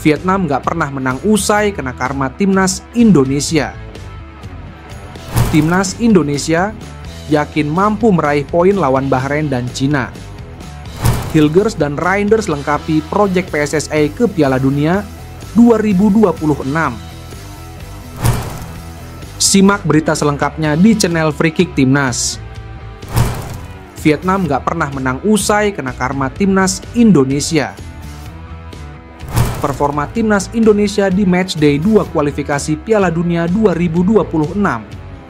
Vietnam nggak pernah menang usai kena karma timnas Indonesia. Timnas Indonesia yakin mampu meraih poin lawan Bahrain dan Cina. Hilgers dan Reinders lengkapi proyek PSSI ke Piala Dunia 2026. Simak berita selengkapnya di channel Free Kick Timnas. Vietnam nggak pernah menang usai kena karma timnas Indonesia. Performa timnas Indonesia di matchday 2 kualifikasi Piala Dunia 2026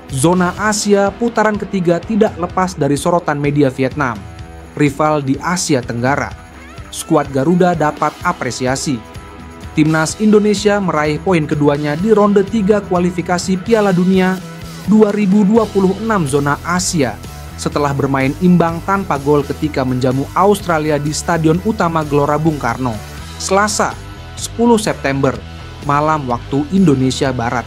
zona Asia putaran ketiga tidak lepas dari sorotan media Vietnam, rival di Asia Tenggara. Skuad Garuda dapat apresiasi. Timnas Indonesia meraih poin keduanya di ronde 3 kualifikasi Piala Dunia 2026 zona Asia setelah bermain imbang tanpa gol ketika menjamu Australia di Stadion Utama Gelora Bung Karno, Selasa, 10 September, malam waktu Indonesia Barat.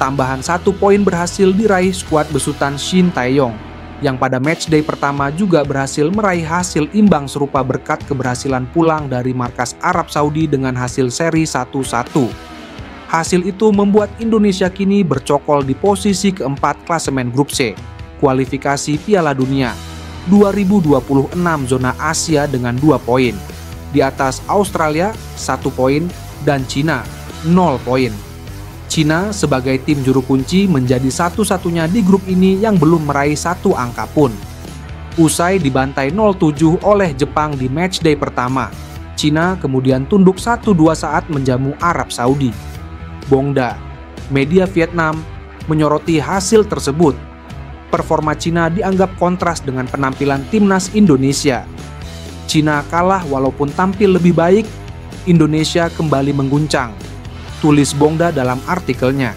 Tambahan 1 poin berhasil diraih skuad besutan Shin Tae-yong, yang pada matchday pertama juga berhasil meraih hasil imbang serupa berkat keberhasilan pulang dari markas Arab Saudi dengan hasil seri 1-1. Hasil itu membuat Indonesia kini bercokol di posisi keempat klasemen grup C, kualifikasi Piala Dunia 2026 zona Asia dengan 2 poin. Di atas Australia 1 poin dan Cina 0 poin. Cina sebagai tim juru kunci menjadi satu-satunya di grup ini yang belum meraih 1 angka pun. Usai dibantai 0-7 oleh Jepang di matchday pertama, Cina kemudian tunduk 1-2 saat menjamu Arab Saudi. Bongda, media Vietnam, menyoroti hasil tersebut. Performa Cina dianggap kontras dengan penampilan timnas Indonesia. Cina kalah walaupun tampil lebih baik, Indonesia kembali mengguncang, tulis Bongda dalam artikelnya.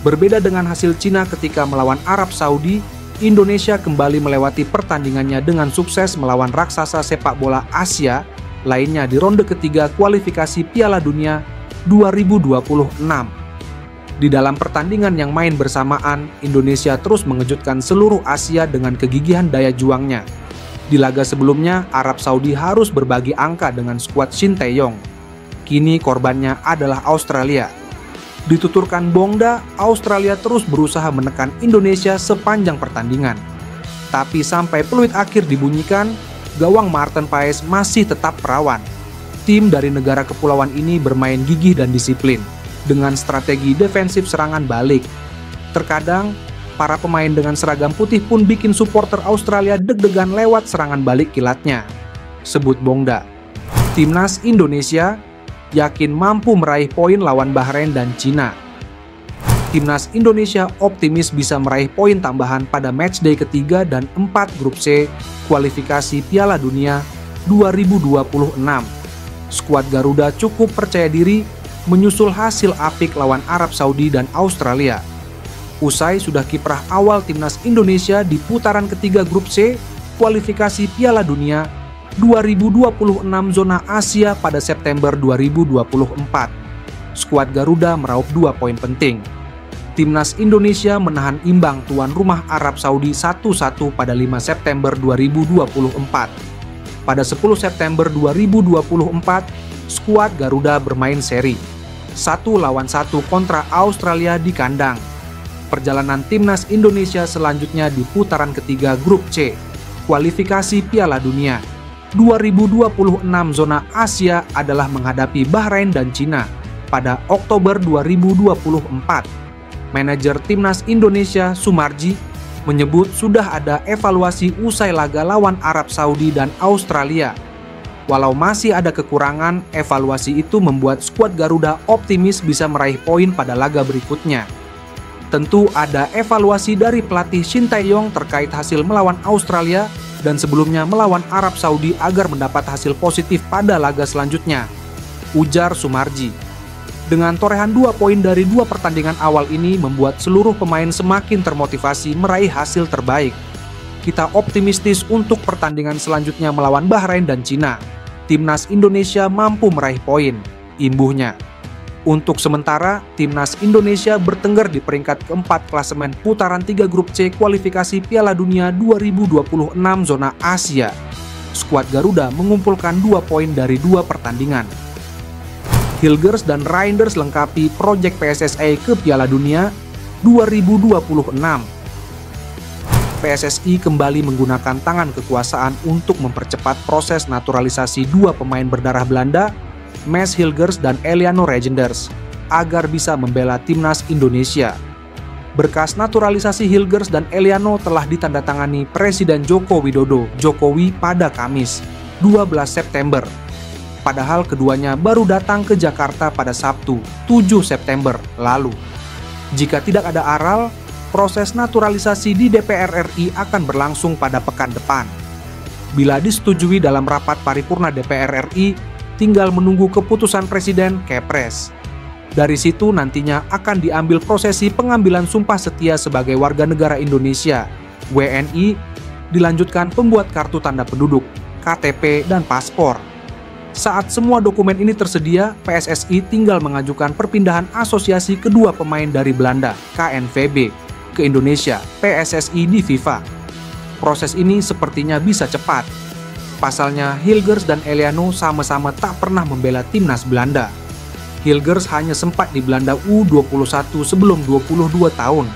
Berbeda dengan hasil Cina ketika melawan Arab Saudi, Indonesia kembali melewati pertandingannya dengan sukses melawan raksasa sepak bola Asia lainnya di ronde ketiga kualifikasi Piala Dunia 2026. Di dalam pertandingan yang main bersamaan, Indonesia terus mengejutkan seluruh Asia dengan kegigihan daya juangnya. Di laga sebelumnya, Arab Saudi harus berbagi angka dengan skuad Shin Tae-yong. Kini korbannya adalah Australia. Dituturkan Bongda, Australia terus berusaha menekan Indonesia sepanjang pertandingan. Tapi sampai peluit akhir dibunyikan, gawang Maarten Paes masih tetap perawan. Tim dari negara kepulauan ini bermain gigih dan disiplin dengan strategi defensif serangan balik. Terkadang, para pemain dengan seragam putih pun bikin supporter Australia deg-degan lewat serangan balik kilatnya, sebut Bongda. Timnas Indonesia yakin mampu meraih poin lawan Bahrain dan Cina. Timnas Indonesia optimis bisa meraih poin tambahan pada matchday ketiga dan 4 grup C kualifikasi Piala Dunia 2026. Skuad Garuda cukup percaya diri menyusul hasil apik lawan Arab Saudi dan Australia. Usai sudah kiprah awal timnas Indonesia di putaran ketiga grup C kualifikasi Piala Dunia 2026 zona Asia pada September 2024. Skuad Garuda meraup 2 poin penting. Timnas Indonesia menahan imbang tuan rumah Arab Saudi 1-1 pada 5 September 2024. Pada 10 September 2024, skuad Garuda bermain seri 1-1 kontra Australia di kandang. Perjalanan timnas Indonesia selanjutnya di putaran ketiga grup C kualifikasi Piala Dunia 2026 zona Asia adalah menghadapi Bahrain dan Cina pada Oktober 2024. Manajer timnas Indonesia Sumarji menyebut sudah ada evaluasi usai laga lawan Arab Saudi dan Australia. Walau masih ada kekurangan, evaluasi itu membuat skuad Garuda optimis bisa meraih poin pada laga berikutnya. Tentu ada evaluasi dari pelatih Shin Tae-yong terkait hasil melawan Australia dan sebelumnya melawan Arab Saudi agar mendapat hasil positif pada laga selanjutnya, ujar Sumarji. Dengan torehan 2 poin dari 2 pertandingan awal ini membuat seluruh pemain semakin termotivasi meraih hasil terbaik. Kita optimistis untuk pertandingan selanjutnya melawan Bahrain dan Cina. Timnas Indonesia mampu meraih poin, imbuhnya. Untuk sementara, Timnas Indonesia bertengger di peringkat keempat klasemen putaran 3 grup C kualifikasi Piala Dunia 2026 zona Asia. Skuad Garuda mengumpulkan 2 poin dari 2 pertandingan. Hilgers dan Reinders lengkapi proyek PSSI ke Piala Dunia 2026. PSSI kembali menggunakan tangan kekuasaan untuk mempercepat proses naturalisasi dua pemain berdarah Belanda, Mads Hilgers dan Eliano Reijnders, agar bisa membela timnas Indonesia. Berkas naturalisasi Hilgers dan Eliano telah ditandatangani Presiden Joko Widodo Jokowi pada Kamis, 12 September. Padahal keduanya baru datang ke Jakarta pada Sabtu, 7 September lalu. Jika tidak ada aral, proses naturalisasi di DPR RI akan berlangsung pada pekan depan. Bila disetujui dalam rapat paripurna DPR RI, tinggal menunggu keputusan Presiden Kepres. Dari situ nantinya akan diambil prosesi pengambilan sumpah setia sebagai warga negara Indonesia, WNI, dilanjutkan pembuat kartu tanda penduduk, KTP, dan paspor. Saat semua dokumen ini tersedia, PSSI tinggal mengajukan perpindahan asosiasi kedua pemain dari Belanda, KNVB, ke Indonesia, PSSI di FIFA. Proses ini sepertinya bisa cepat. Pasalnya, Hilgers dan Eliano sama-sama tak pernah membela timnas Belanda. Hilgers hanya sempat di Belanda U21 sebelum 22 tahun.